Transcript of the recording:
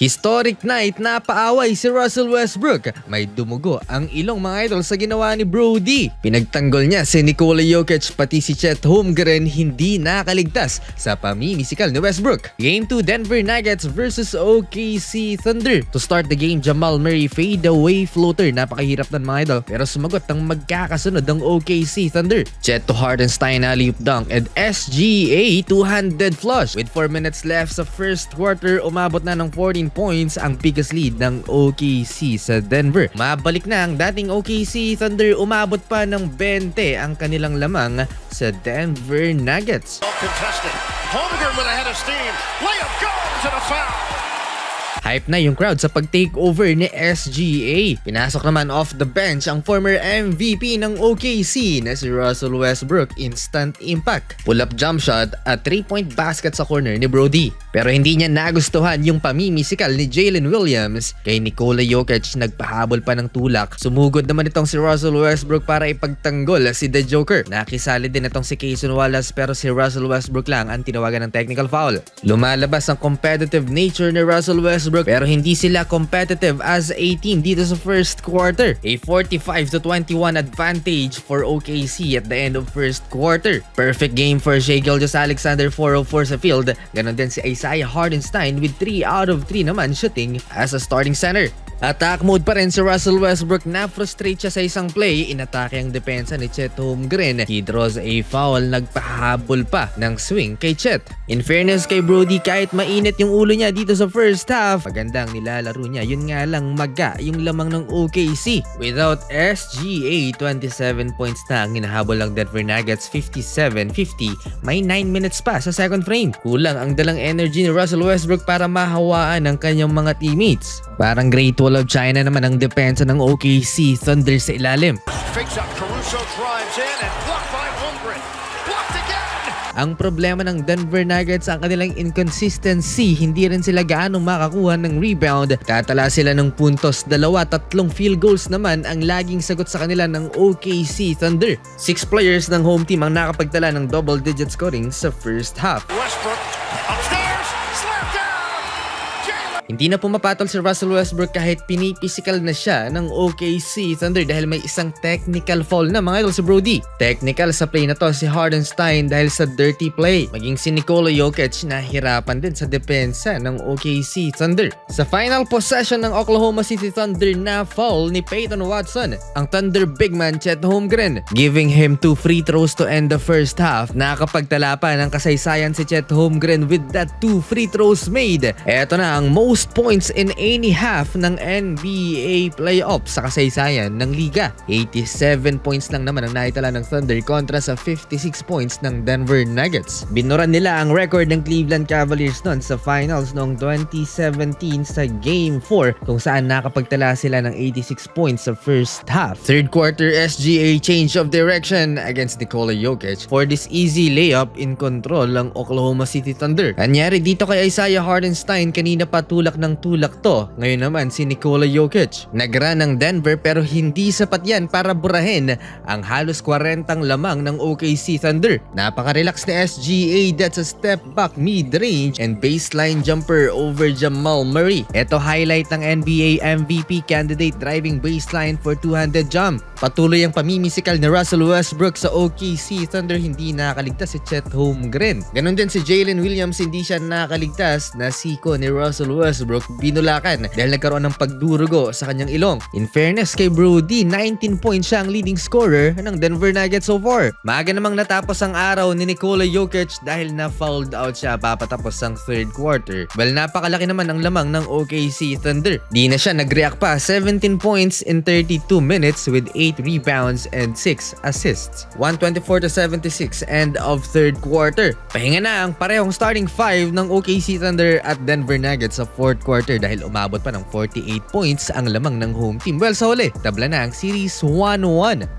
Historic night na paaway si Russell Westbrook. May dumugo ang ilong mga idol sa ginawa ni Brody. Pinagtanggol niya si Nikola Jokic pati si Chet Holmgren hindi nakaligtas sa pamimisikal ni Westbrook. Game 2 Denver Nuggets versus OKC Thunder. To start the game, Jamal Murray fade away floater. Napakahirap ng mga idol pero sumagot ang magkakasunod ng OKC Thunder. Chet to Hardenstein alley-oop dunk and SGA two-handed flush. With 4 minutes left sa first quarter, umabot na ng 14 points ang biggest lead ng OKC sa Denver. Mabalik na ang dating OKC Thunder, umabot pa ng 20 ang kanilang lamang sa Denver Nuggets. Contested. Holmgren with a head of steam. Layup goes and a foul. Hype na yung crowd sa pag-take over ni SGA. Pinasok naman off the bench ang former MVP ng OKC na si Russell Westbrook. Instant impact. Pull-up jump shot at 3-point basket sa corner ni Brody. Pero hindi niya nagustuhan yung pamimisikal ni Jalen Williams. Kay Nikola Jokic nagpahabol pa ng tulak. Sumugod naman itong si Russell Westbrook para ipagtanggol si The Joker. Nakisali din itong si Cason Wallace pero si Russell Westbrook lang ang tinawagan ng technical foul. Lumalabas ang competitive nature ni Russell Westbrook pero hindi sila competitive as a team dito sa first quarter. A 45-21 advantage for OKC at the end of first quarter. Perfect game for Shai Gilgeous-Alexander, 404 sa field. Ganon din si Isaiah Hardenstein with 3 out of 3 naman shooting as a starting center. Attack mode pa rin si Russell Westbrook. Na-frustrate siya sa isang play. Inatake ang depensa ni Chet Holmgren. He draws a foul. Nagpahabol pa ng swing kay Chet. In fairness kay Brody, kahit mainit yung ulo niya dito sa first half, magandang nilalaro niya. Yun nga lang maga yung lamang ng OKC. Without SGA, 27 points na ang hinahabol ng Denver Nuggets, 57-50. May 9 minutes pa sa second frame. Kulang ang dalang energy ni Russell Westbrook para mahawaan ang kanyang mga teammates. Parang Great Wall of China naman ang depensa ng OKC Thunder sa ilalim. Fakes up, Caruso drives in and blocked by Holmgren. Blocked again! Ang problema ng Denver Nuggets ang kanilang inconsistency. Hindi rin sila gaano makakuha ng rebound. Tatala sila ng puntos, 2-3 field goals naman ang laging sagot sa kanila ng OKC Thunder. 6 players ng home team ang nakapagtala ng double-digit scoring sa first half. Westbrook upstairs, slammed down. Hindi na pumapatol si Russell Westbrook kahit pinipisikal na siya ng OKC Thunder dahil may isang technical foul na mga idol si Brody. Technical sa play na to si Hardenstein dahil sa dirty play. Maging si Nikola Jokic nahirapan din sa depensa ng OKC Thunder. Sa final possession ng Oklahoma City Thunder na foul ni Peyton Watson, ang Thunder big man Chet Holmgren, giving him 2 free throws to end the first half. Nakapagtala pa ng kasaysayan si Chet Holmgren with that 2 free throws made. Eto na ang most points in any half ng NBA playoffs sa kasaysayan ng liga. 87 points lang naman ang naitala ng Thunder kontra sa 56 points ng Denver Nuggets. Binuran nila ang record ng Cleveland Cavaliers noon sa finals noong 2017 sa Game 4 kung saan nakapagtala sila ng 86 points sa first half. Third quarter, SGA change of direction against Nikola Jokic for this easy layup in control ng Oklahoma City Thunder. Anyari dito kay Isaiah Hardenstein, kanina pa tulak ng tulak to. Ngayon naman si Nikola Jokic. Nagra ng Denver pero hindi sapat yan para burahin ang halos 40 lamang ng OKC Thunder. Napaka-relax ni SGA, that's a step back mid-range and baseline jumper over Jamal Murray. Ito highlight ng NBA MVP candidate driving baseline for two-handed jump. Patuloy ang pamimisikal ni Russell Westbrook sa OKC Thunder, hindi nakaligtas si Chet Holmgren. Ganon din si Jalen Williams, hindi siya nakaligtas na siko ni Russell Westbrook binulakan dahil nagkaroon ng pagdurugo sa kanyang ilong. In fairness kay Brody, 19 points siya ang leading scorer ng Denver Nuggets so far. Maaga namang natapos ang araw ni Nikola Jokic dahil na-fouled out siya papatapos ang third quarter. Well, napakalaki naman ang lamang ng OKC Thunder. Di na siya nag-react pa. 17 points in 32 minutes with 8 rebounds and 6 assists. 124-76 end of third quarter. Pahinga na ang parehong starting 5 ng OKC Thunder at Denver Nuggets sa fourth quarter dahil umabot pa ng 48 points ang lamang ng home team. Well, sa huli, tabla na ang series 1-1.